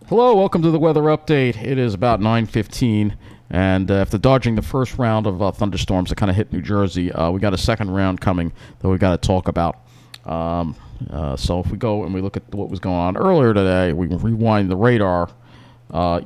Hello, welcome to the weather update. It is about 9:15, and after dodging the first round of thunderstorms that kind of hit New Jersey, we got a second round coming that we got to talk about. So if we go and we look at what was going on earlier today, we rewind the radar,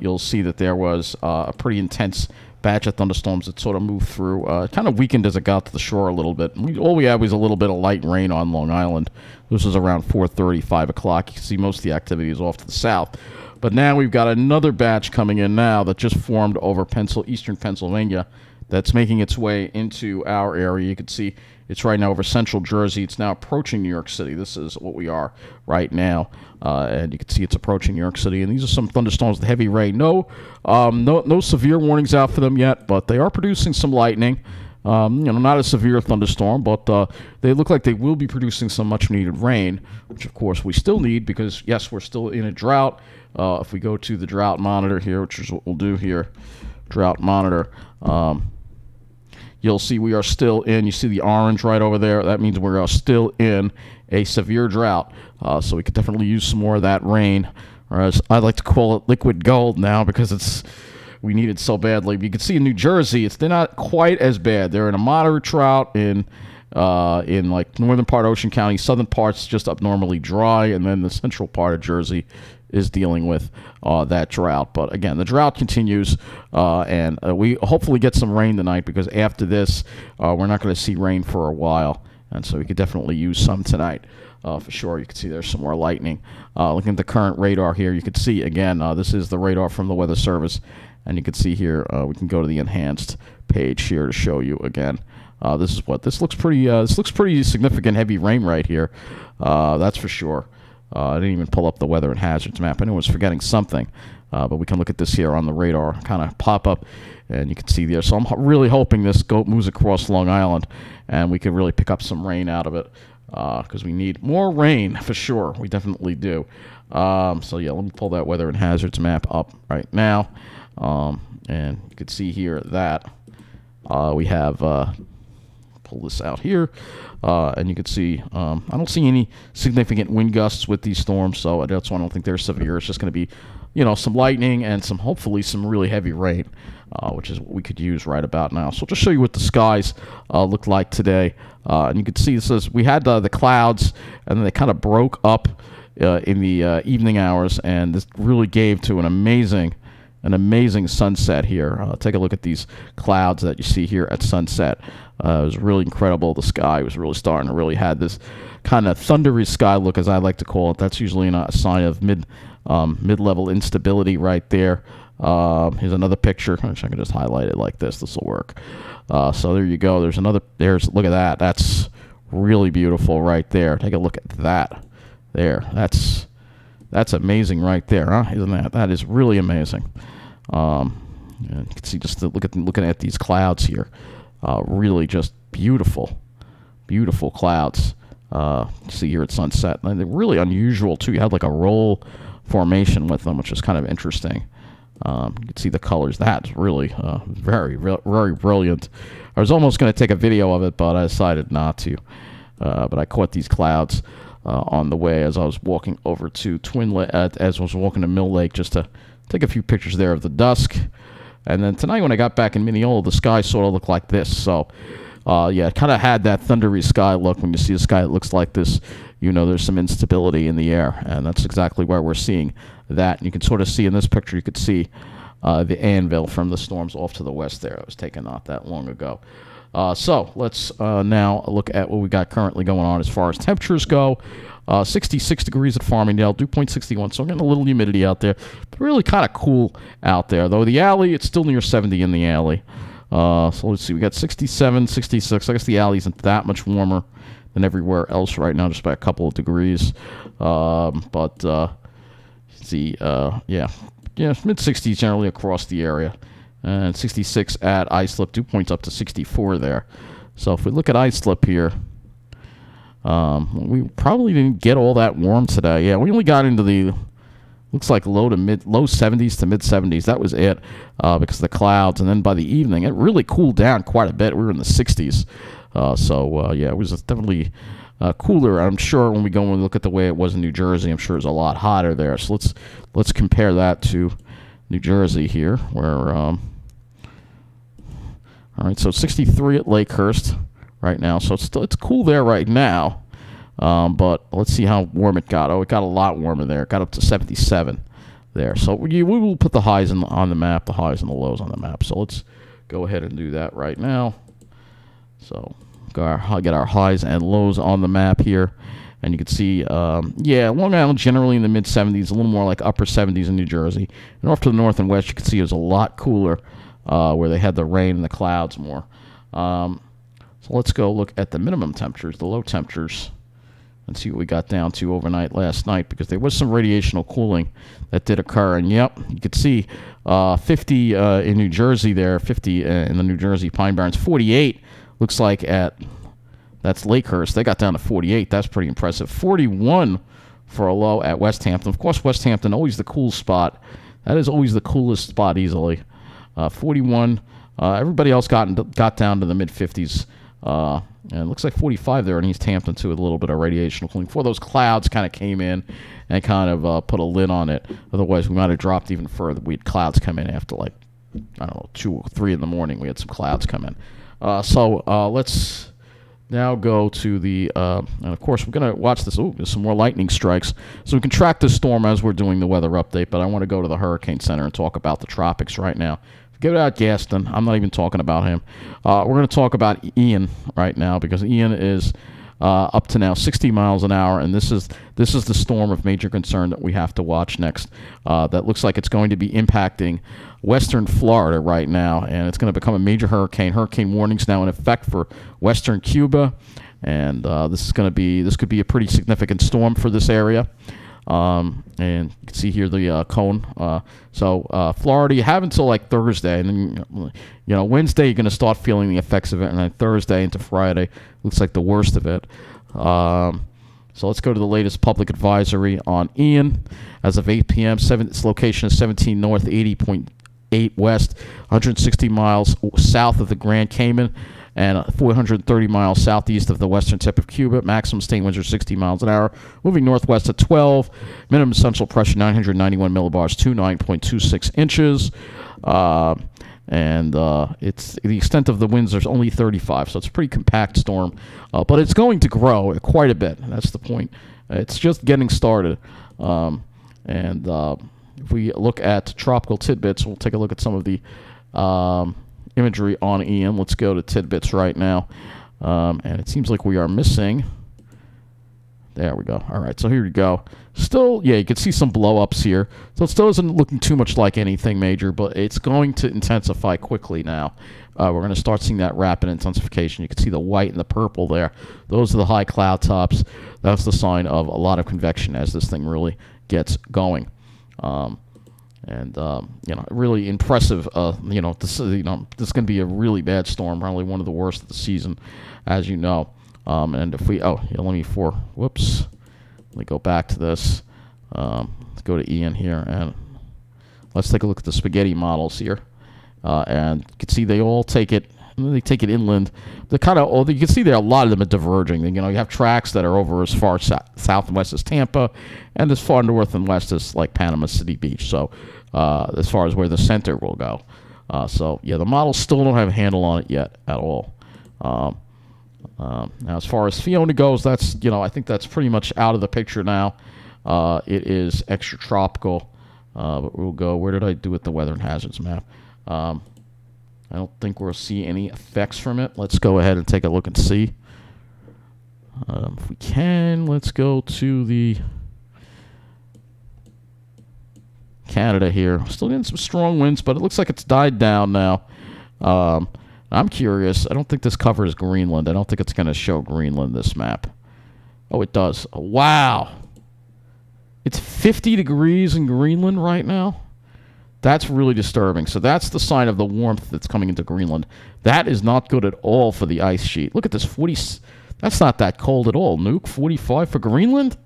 you'll see that there was a pretty intense batch of thunderstorms that sort of moved through. Kind of weakened as it got to the shore a little bit. All we had was a little bit of light rain on Long Island. This was around 4:30, 5 o'clock. You can see most of the activity is off to the south. But now we've got another batch coming in now that just formed over eastern Pennsylvania that's making its way into our area. You can see it's right now over central Jersey. It's now approaching New York City. This is what we are right now. And you can see it's approaching New York City. And these are some thunderstorms with heavy rain. No severe warnings out for them yet, but they are producing some lightning. Not a severe thunderstorm, but they look like they will be producing some much-needed rain, which, of course, we still need because, yes, we're still in a drought. If we go to the Drought Monitor here, which is what we'll do here, Drought Monitor, you'll see we are still in. You see the orange right over there? That means we're still in a severe drought. So we could definitely use some more of that rain, or as I like to call it, liquid gold now because we need it so badly. But you can see in New Jersey, they're not quite as bad. They're in a moderate drought in like northern part of Ocean County, southern parts just abnormally dry, and then the central part of Jersey is dealing with that drought. But again, the drought continues, and we hopefully get some rain tonight because after this, we're not going to see rain for a while, and so we could definitely use some tonight. For sure. You can see there's some more lightning. Looking at the current radar here, you can see, again, this is the radar from the Weather Service, and you can see here, we can go to the enhanced page here to show you again. This looks pretty significant heavy rain right here. That's for sure. I didn't even pull up the weather and hazards map. I knew I was forgetting something, but we can look at this here on the radar, kind of pop up, and you can see there. So I'm really hoping this moves across Long Island, and we can really pick up some rain out of it, because we need more rain for sure. We definitely do. So yeah, let me pull that weather and hazards map up right now, and you can see here that we have pull this out here, and you can see I don't see any significant wind gusts with these storms, so that's why I don't think they're severe. It's just going to be, some lightning and hopefully some really heavy rain, which is what we could use right about now. So I'll just show you what the skies look like today, and you can see this is, we had the clouds, and then they kind of broke up in the evening hours, and this really gave to an amazing sunset here. Take a look at these clouds that you see here at sunset. It was really incredible. The sky was really starting to really had this kind of thundery sky look, as I like to call it. That's usually a sign of mid-level instability right there. Here's another picture. I can just highlight it like this. This will work. So there you go. Look at that. That's really beautiful right there. Take a look at that. There. That's amazing right there, huh? Isn't that? That is really amazing. And you can see just looking at these clouds here. Really just beautiful clouds. See here at sunset. And they're really unusual too. You had like a roll formation with them, which is kind of interesting. You can see the colors. That's really very brilliant. I was almost going to take a video of it, but I decided not to. But I caught these clouds on the way as I was walking over to as I was walking to Mill Lake, just to take a few pictures there of the dusk. And then tonight when I got back in Mineola, the sky sort of looked like this. So, yeah, it kind of had that thundery sky look. When you see a sky that looks like this, there's some instability in the air. And that's exactly where we're seeing that. And you can sort of see in this picture, you could see the anvil from the storms off to the west there. It was taken not that long ago. So let's now look at what we got currently going on as far as temperatures go. 66 degrees at Farmingdale, dew point 61, so we're getting a little humidity out there. But really kind of cool out there, though. The alley, it's still near 70 in the alley. So let's see, we got 67, 66. I guess the alley isn't that much warmer than everywhere else right now, just by a couple of degrees. See, yeah, mid-60s generally across the area. And 66 at Islip, dew points up to 64 there. So if we look at Islip here, we probably didn't get all that warm today. Yeah, we only got into the, looks like low 70s to mid 70s. That was it, because of the clouds. And then by the evening, it really cooled down quite a bit. We were in the 60s. Yeah, it was definitely cooler. I'm sure when we go and look at the way it was in New Jersey, I'm sure it's a lot hotter there. So let's compare that to New Jersey here, where all right, so 63 at Lakehurst right now. So it's cool there right now. But let's see how warm it got. Oh, it got a lot warmer there. It got up to 77 there. So we will put the highs on the map, the highs and the lows on the map. So let's go ahead and do that right now. So get our highs and lows on the map here. And you can see, yeah, Long Island generally in the mid-70s, a little more like upper 70s in New Jersey. And off to the north and west, you can see it was a lot cooler where they had the rain and the clouds more. So let's go look at the minimum temperatures, the low temperatures, and see what we got down to overnight last night, because there was some radiational cooling that did occur. And yep, you could see 50 in New Jersey there, 50 in the New Jersey Pine Barrens, 48 looks like that's Lakehurst. They got down to 48. That's pretty impressive. 41 for a low at West Hampton. Of course, West Hampton, always the cool spot. That is always the coolest spot easily. 41. Everybody else got down to the mid-50s. And it looks like 45 there in East Hampton, too, with a little bit of radiational cooling. Before those clouds kind of came in and kind of put a lid on it. Otherwise, we might have dropped even further. We had clouds come in after, like, I don't know, 2 or 3 in the morning. We had some clouds come in. So let's now go to the, and of course, we're going to watch this. Ooh, there's some more lightning strikes. So we can track this storm as we're doing the weather update, but I want to go to the Hurricane Center and talk about the tropics right now. Forget about Gaston. I'm not even talking about him. We're going to talk about Ian right now, because Ian is up to now 60 miles an hour, and this is the storm of major concern that we have to watch next. That looks like it's going to be impacting western Florida right now, and it's going to become a major hurricane. Hurricane warnings now in effect for western Cuba, and this could be a pretty significant storm for this area. And you can see here the cone. So Florida, you have until like Thursday, and then Wednesday you're going to start feeling the effects of it, and then Thursday into Friday looks like the worst of it. So let's go to the latest public advisory on Ian. As of 8 p.m., its location is 17 north, 80.8 west, 160 miles south of the Grand Cayman, and 430 miles southeast of the western tip of Cuba. Maximum sustained winds are 60 miles an hour. Moving northwest at 12. Minimum central pressure 991 millibars to 9.26 inches. And it's the extent of the winds is only 35, so it's a pretty compact storm. But it's going to grow quite a bit. That's the point. It's just getting started. If we look at tropical tidbits, we'll take a look at some of the imagery on Ian. Let's go to tidbits right now. And it seems like we are missing. There we go. All right, so here we go. Still, yeah, you can see some blow-ups here. So it still isn't looking too much like anything major, but it's going to intensify quickly now. We're going to start seeing that rapid intensification. You can see the white and the purple there. Those are the high cloud tops. That's the sign of a lot of convection as this thing really gets going. Really impressive. This is going to be a really bad storm, probably one of the worst of the season, as you know. And if we, let me go back to this. Let's go to Ian here, and let's take a look at the spaghetti models here. And you can see they all take it. They take it inland. They're kind of, you can see there a lot of them are diverging. You have tracks that are over as far south and west as Tampa, and as far north and west as like Panama City Beach. So as far as where the center will go. The models still don't have a handle on it yet at all. Now, as far as Fiona goes, that's I think that's pretty much out of the picture now. It is extratropical. But we'll go. Where did I do with the weather and hazards map? I don't think we'll see any effects from it. Let's go ahead and take a look and see. If we can, let's go to the Canada here. Still getting some strong winds, but it looks like it's died down now. I'm curious. I don't think this covers Greenland. I don't think it's going to show Greenland, this map. Oh, it does. Oh, wow. It's 50 degrees in Greenland right now. That's really disturbing. So that's the sign of the warmth that's coming into Greenland. That is not good at all for the ice sheet. Look at this, 40. That's not that cold at all. Nuke, 45 for Greenland?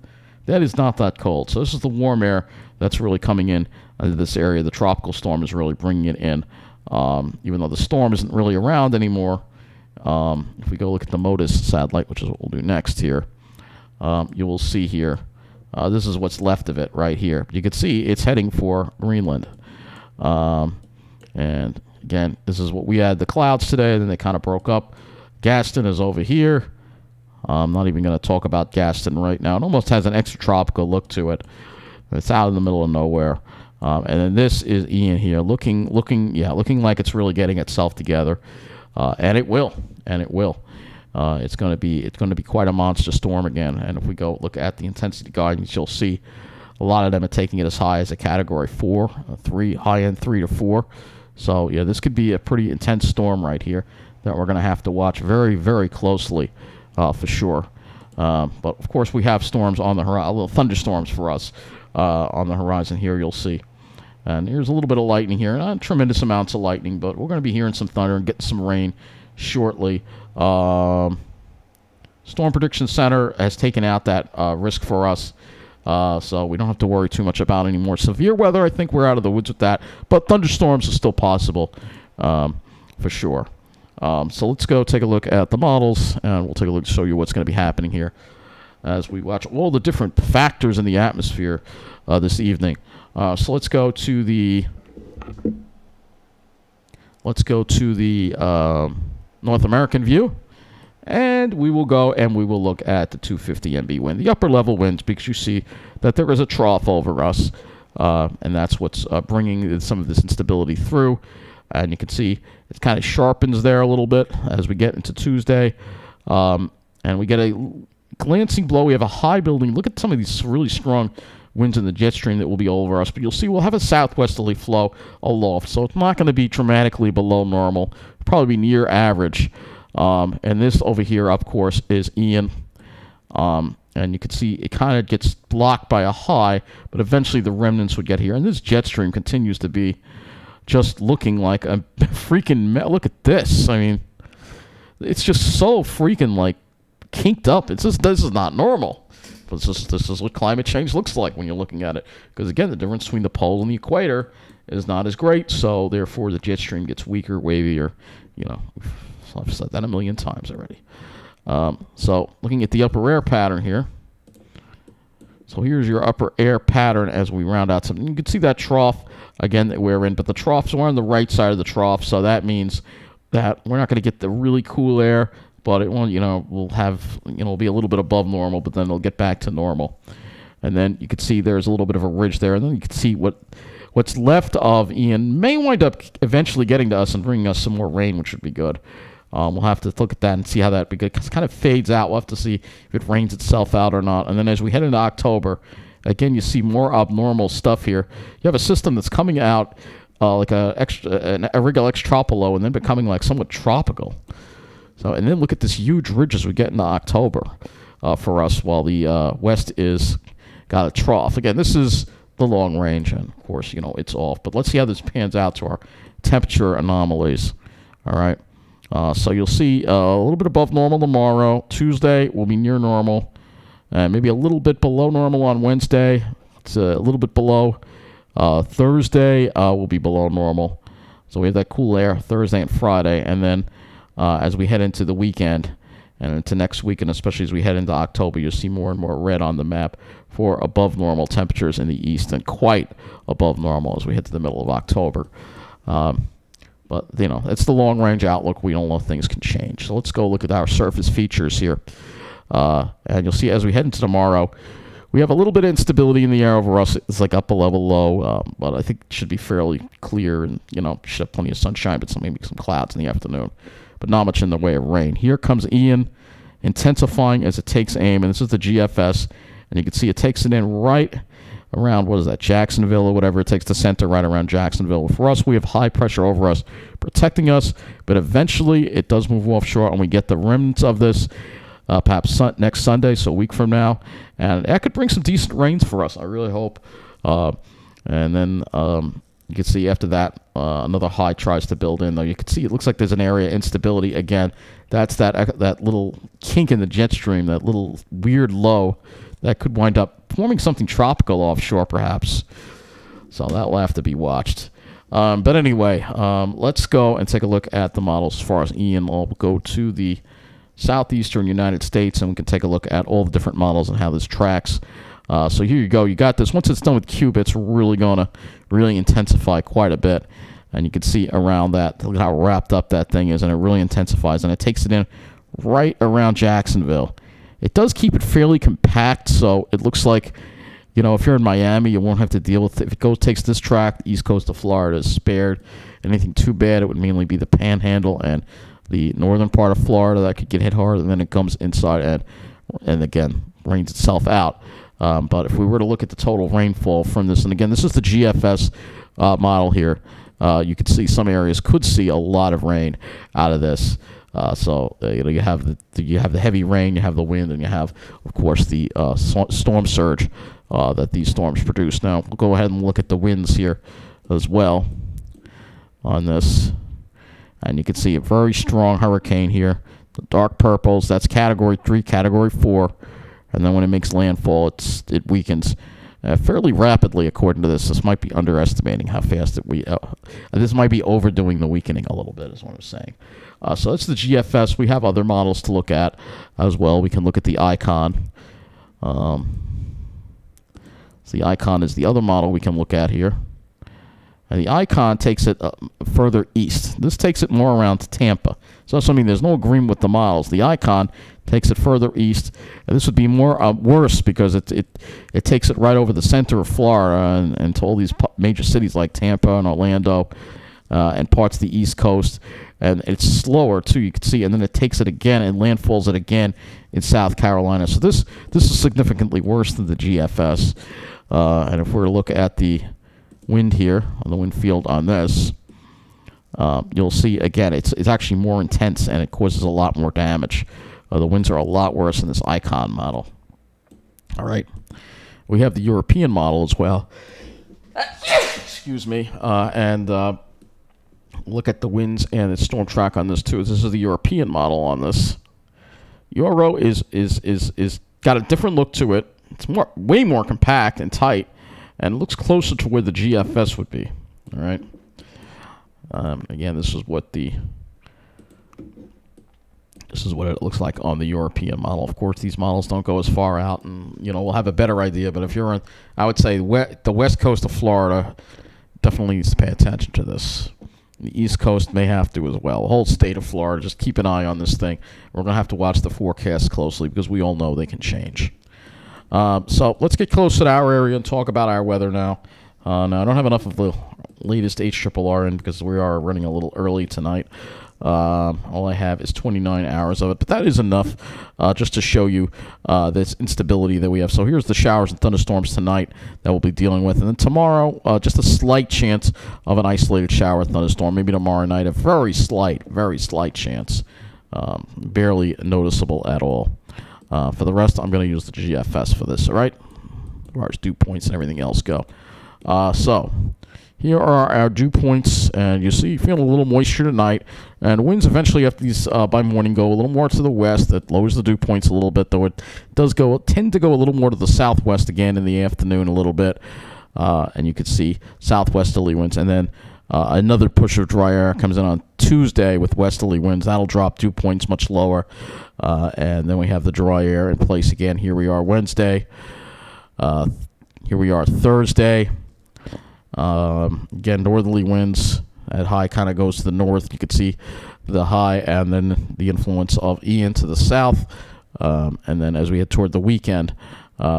That is not that cold. So this is the warm air that's really coming in this area. The tropical storm is really bringing it in. Even though the storm isn't really around anymore. If we go look at the MODIS satellite, which is what we'll do next here, you will see here, this is what's left of it right here. You can see it's heading for Greenland. And again, this is what we had the clouds today, and then they kind of broke up. Gaston is over here. I'm not even going to talk about Gaston right now. It almost has an extratropical look to it. It's out in the middle of nowhere. And then this is Ian here, looking like it's really getting itself together. And it will. It's going to be quite a monster storm again. And if we go look at the intensity guidance, you'll see a lot of them are taking it as high as a category 4, 3, high end 3 to 4. So yeah, this could be a pretty intense storm right here that we're going to have to watch very, very closely for sure. But of course, we have storms on the horizon, little thunderstorms for us on the horizon here. You'll see. And here's a little bit of lightning here, not tremendous amounts of lightning, but we're going to be hearing some thunder and getting some rain shortly. Storm Prediction Center has taken out that risk for us, so we don't have to worry too much about any more severe weather. I think we're out of the woods with that, but thunderstorms are still possible for sure. So let's go take a look at the models, and we'll take a look to show you what's going to be happening here as we watch all the different factors in the atmosphere this evening. So let's go to the North American view, and we will go and we will look at the 250 MB wind, the upper level winds, because you see that there is a trough over us, and that's what's bringing some of this instability through. And you can see it kind of sharpens there a little bit as we get into Tuesday, and we get a glancing blow. We have a high building. Look at some of these really strong winds in the jet stream that will be over us, but you'll see we'll have a southwesterly flow aloft, so it's not going to be dramatically below normal. It'll probably be near average. And this over here, of course, is Ian. And you can see it kind of gets blocked by a high, but eventually the remnants would get here. And this jet stream continues to be just looking like a freaking... Look at this. I mean, it's just so freaking, like, kinked up. This is not normal. But this is what climate change looks like when you're looking at it. Because, again, the difference between the pole and the equator is not as great, so therefore the jet stream gets weaker, wavier. You know, I've said that a million times already. So looking at the upper air pattern here. So here's your upper air pattern as we round out something. You can see that trough, again, that we're in, but the troughs are on the right side of the trough, so that means that we're not going to get the really cool air, but it won't, we'll have, it'll be a little bit above normal, but then it'll get back to normal. And then you can see there's a little bit of a ridge there, and then you can see what's left of Ian may wind up eventually getting to us and bringing us some more rain, which would be good. We'll have to look at that and see how that kind of fades out. We'll have to see if it rains itself out or not. And then as we head into October, again, you see more abnormal stuff here. You have a system that's coming out like a regular extrapolar and then becoming like somewhat tropical. So, and then look at this huge ridge as we get into October for us, while the west is got a trough. Again, this is the long range, and of course, it's off. But let's see how this pans out to our temperature anomalies. All right. So you'll see a little bit above normal tomorrow. Tuesday will be near normal. Maybe a little bit below normal on Wednesday. It's a little bit below. Thursday will be below normal. So we have that cool air Thursday and Friday. And then as we head into the weekend and into next week, and especially as we head into October, you'll see more and more red on the map for above normal temperatures in the east, and quite above normal as we hit to the middle of October. But, it's the long-range outlook. We don't know if things can change. So let's go look at our surface features here. And you'll see as we head into tomorrow, we have a little bit of instability in the air over us. It's like up a level low, but I think it should be fairly clear, and, should have plenty of sunshine, but maybe some clouds in the afternoon. But not much in the way of rain. Here comes Ian, intensifying as it takes aim, and this is the GFS. And you can see it takes it in right around, what is that, Jacksonville or whatever. It takes the center right around Jacksonville. For us, we have high pressure over us protecting us, but eventually it does move offshore, and we get the remnants of this perhaps next Sunday, so a week from now. And that could bring some decent rains for us, I really hope. And then you can see after that, another high tries to build in, though. You can see it looks like there's an area of instability again. That's that little kink in the jet stream, that little weird low that could wind up forming something tropical offshore, perhaps. So that will have to be watched. But anyway, let's go and take a look at the models as far as Ian. I'll go to the southeastern United States, and we can take a look at all the different models and how this tracks. So here you go. You got this. Once it's done with cube, it's really going to really intensify quite a bit. And you can see around that, look at how wrapped up that thing is, and it really intensifies. And it takes it in right around Jacksonville. It does keep it fairly compact, so it looks like, you know, if you're in Miami, you won't have to deal with it. If it takes this track, the east coast of Florida is spared. Anything too bad, it would mainly be the Panhandle and the northern part of Florida that could get hit hard, and then it comes inside and again, rains itself out. But if we were to look at the total rainfall from this, and again, this is the GFS model here, you could see some areas could see a lot of rain out of this. So you know, you have the heavy rain, you have the wind, and you have, of course, the storm surge that these storms produce. Now we'll go ahead and look at the winds here as well on this, and you can see a very strong hurricane here. The dark purples, that's Category 3, Category 4. And then when it makes landfall, it weakens fairly rapidly, according to this. This might be underestimating how fast this might be overdoing the weakening a little bit, is what I'm saying. So that's the GFS. We have other models to look at as well. We can look at the Icon. So the Icon is the other model we can look at here. And the Icon takes it further east. This takes it more around to Tampa. So I mean, there's no agreement with the models. The Icon takes it further east, and this would be more worse because it takes it right over the center of Florida and to all these major cities like Tampa and Orlando and parts of the East Coast. And it's slower too, you can see, and then it takes it again and landfalls it again in South Carolina. So this is significantly worse than the GFS. And if we're to look at the wind here on the wind field on this, you'll see again it's actually more intense and it causes a lot more damage. The winds are a lot worse in this Icon model. All right, we have the European model as well. Excuse me, and look at the winds and its storm track on this too. This is the European model on this. Euro is got a different look to it. It's way more compact and tight, and it looks closer to where the GFS would be. All right. Again, this is what it looks like on the European model. Of course, these models don't go as far out, and you know we'll have a better idea. But if you're on, I would say the west coast of Florida definitely needs to pay attention to this. The East Coast may have to as well. The whole state of Florida, just keep an eye on this thing. We're going to have to watch the forecast closely because we all know they can change. So let's get close to our area and talk about our weather now. Now, I don't have enough of the latest HRRR in because we are running a little early tonight. All I have is 29 hours of it, but that is enough just to show you this instability that we have. So here's the showers and thunderstorms tonight that we'll be dealing with. And then tomorrow, just a slight chance of an isolated shower thunderstorm. Maybe tomorrow night, a very slight chance. Barely noticeable at all. For the rest, I'm going to use the GFS for this, all right? As far as dew points and everything else go. So here are our dew points, and you see, you feel a little moisture tonight, and winds eventually after these by morning go a little more to the west. That lowers the dew points a little bit, though it does tend to go a little more to the southwest again in the afternoon a little bit, and you can see southwesterly winds, and then another push of dry air comes in on Tuesday with westerly winds. That'll drop dew points much lower, and then we have the dry air in place again. Here we are Wednesday. Here we are Thursday. Again, northerly winds at high kind of goes to the north. You can see the high and then the influence of Ian to the south. And then as we head toward the weekend,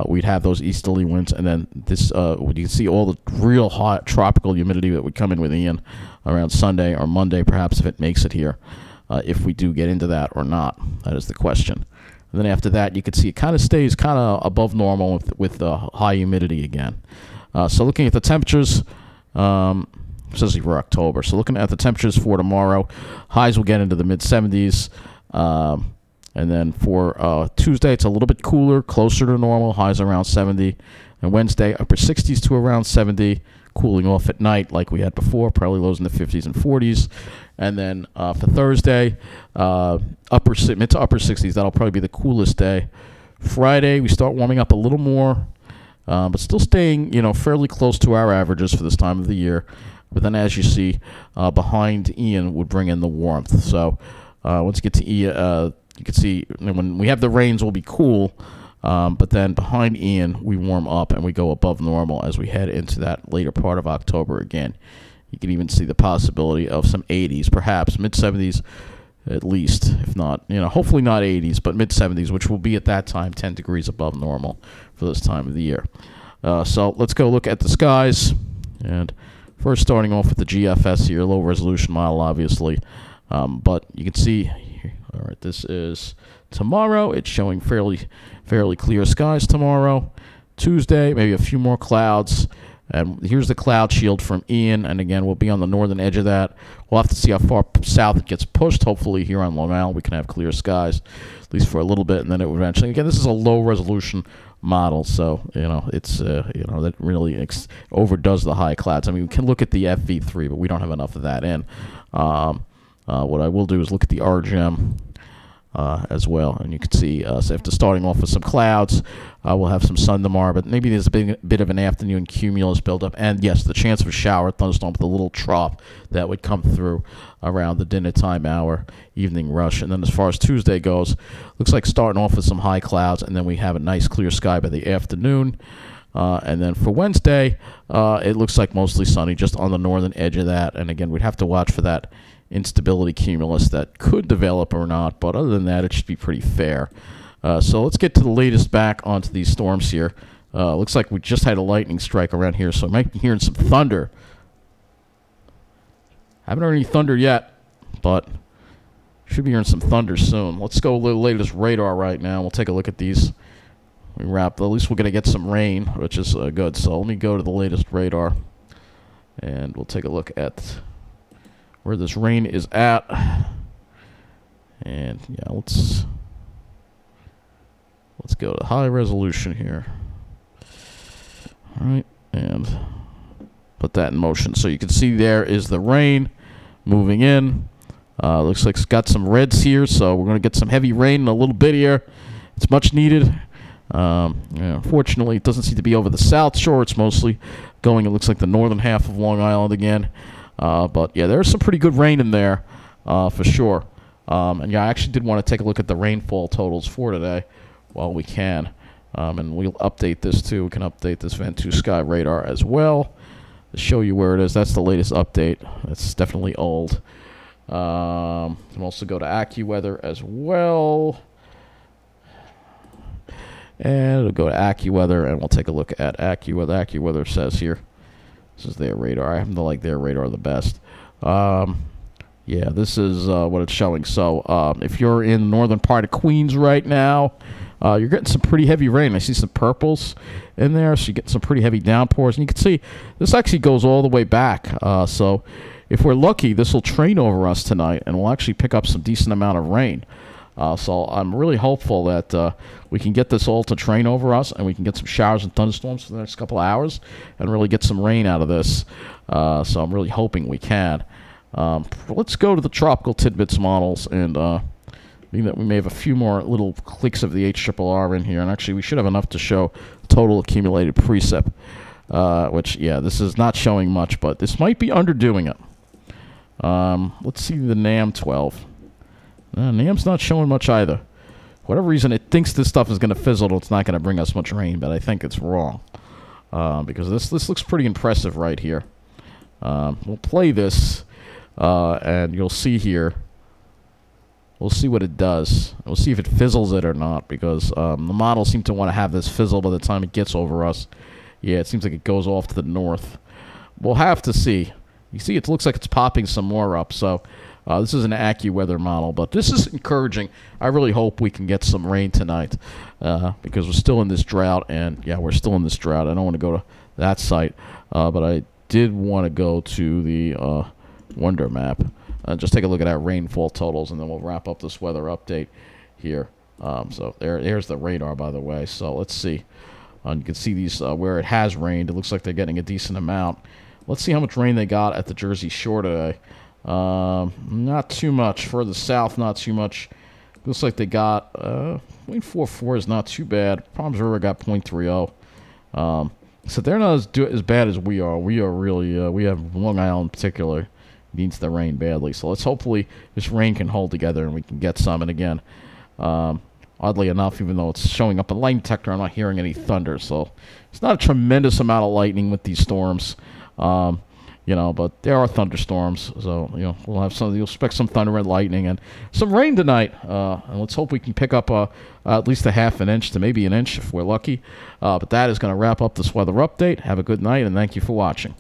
we'd have those easterly winds. And then this, you can see all the real hot tropical humidity that would come in with Ian around Sunday or Monday, perhaps, if it makes it here. If we do get into that or not, that is the question. And then after that, you can see it kind of stays kind of above normal with the high humidity again. So looking at the temperatures, says for October. So looking at the temperatures for tomorrow, highs will get into the mid-70s. And then for Tuesday, it's a little bit cooler, closer to normal, highs around 70. And Wednesday, upper 60s to around 70, cooling off at night like we had before, probably lows in the 50s and 40s. And then for Thursday, mid to upper 60s, that'll probably be the coolest day. Friday, we start warming up a little more. But still staying, fairly close to our averages for this time of the year. But then, as you see, behind Ian would bring in the warmth. So once you get to you can see when we have the rains, we'll be cool. But then behind Ian, we warm up and we go above normal as we head into that later part of October again. You can even see the possibility of some 80s, perhaps mid-70s at least, if not, hopefully not 80s, but mid-70s, which will be at that time 10 degrees above normal for this time of the year. So let's go look at the skies. And first starting off with the GFS here, low resolution model, obviously. But you can see, all right, this is tomorrow. It's showing fairly clear skies tomorrow. Tuesday, maybe a few more clouds. And here's the cloud shield from Ian, and again, we'll be on the northern edge of that. We'll have to see how far south it gets pushed. Hopefully here on Long Island we can have clear skies, at least for a little bit, and then it will eventually. Again, this is a low-resolution model, so, it's, that really overdoes the high clouds. I mean, we can look at the FV3, but we don't have enough of that in. What I will do is look at the RGM as well, and you can see so after starting off with some clouds, we'll have some sun tomorrow, but maybe there's a bit of an afternoon cumulus buildup, and yes, the chance of a shower, thunderstorm with a little trough that would come through around the dinner time hour, evening rush. And then as far as Tuesday goes, looks like starting off with some high clouds, and then we have a nice clear sky by the afternoon. And then for Wednesday, it looks like mostly sunny, just on the northern edge of that, and again, we'd have to watch for that instability cumulus that could develop or not, but other than that, it should be pretty fair. So let's get to the latest back onto these storms here. Looks like we just had a lightning strike around here, so I might be hearing some thunder. Haven't heard any thunder yet, but should be hearing some thunder soon. Let's go to the latest radar right now. We'll take a look at these. We wrap. At least we're going to get some rain, which is good. So let me go to the latest radar, and we'll take a look at where this rain is at. And yeah, let's go to high resolution here. All right, and put that in motion. So you can see there is the rain moving in. Looks like it's got some reds here, so we're going to get some heavy rain in a little bit here. It's much needed. Unfortunately, it doesn't seem to be over the South Shore. It's mostly going, it looks like, the northern half of Long Island again. But yeah, there's some pretty good rain in there for sure. And yeah, I actually did want to take a look at the rainfall totals for today while we can. And we'll update this too. We can update this Ventu Sky radar as well to show you where it is. That's the latest update. That's definitely old. You can also go to AccuWeather as well. And it'll go to AccuWeather, and we'll take a look at AccuWeather. AccuWeather says here, this is their radar. I happen to like their radar the best. Yeah, this is what it's showing. So if you're in the northern part of Queens right now, you're getting some pretty heavy rain. I see some purples in there, so you get some pretty heavy downpours. And you can see this actually goes all the way back. So if we're lucky, this will train over us tonight, and we'll actually pick up some decent amount of rain. So I'm really hopeful that we can get this all to train over us, and we can get some showers and thunderstorms for the next couple of hours and really get some rain out of this. So I'm really hoping we can. Let's go to the tropical tidbits models, and we may have a few more little clicks of the HRRR in here. And actually, we should have enough to show total accumulated precip, which, yeah, this is not showing much, but this might be underdoing it. Let's see the NAM 12. NAM's not showing much either. For whatever reason, it thinks this stuff is going to fizzle. It's not going to bring us much rain, but I think it's wrong. Because this looks pretty impressive right here. We'll play this, and you'll see here. We'll see what it does. We'll see if it fizzles it or not, because the models seem to want to have this fizzle by the time it gets over us. Yeah, it seems like it goes off to the north. We'll have to see. You see, it looks like it's popping some more up, so this is an AccuWeather model, but this is encouraging. I really hope we can get some rain tonight because we're still in this drought, and yeah, we're still in this drought. I don't want to go to that site, but I did want to go to the Wonder Map. Just take a look at our rainfall totals, and then we'll wrap up this weather update here. So there's the radar, by the way. So let's see. You can see these where it has rained. It looks like they're getting a decent amount. Let's see how much rain they got at the Jersey Shore today. Not too much. Further south, not too much. Looks like they got 0.44 is not too bad. Palms River got 0.30. So they're not as bad as we are. We are really, we have Long Island in particular needs the rain badly. So let's hopefully this rain can hold together and we can get some. And again, Oddly enough, even though it's showing up a lightning detector, I'm not hearing any thunder. So it's not a tremendous amount of lightning with these storms. But there are thunderstorms, so we'll have some. You'll expect some thunder and lightning and some rain tonight. And let's hope we can pick up at least a half an inch to maybe an inch if we're lucky. But that is going to wrap up this weather update. Have a good night, and thank you for watching.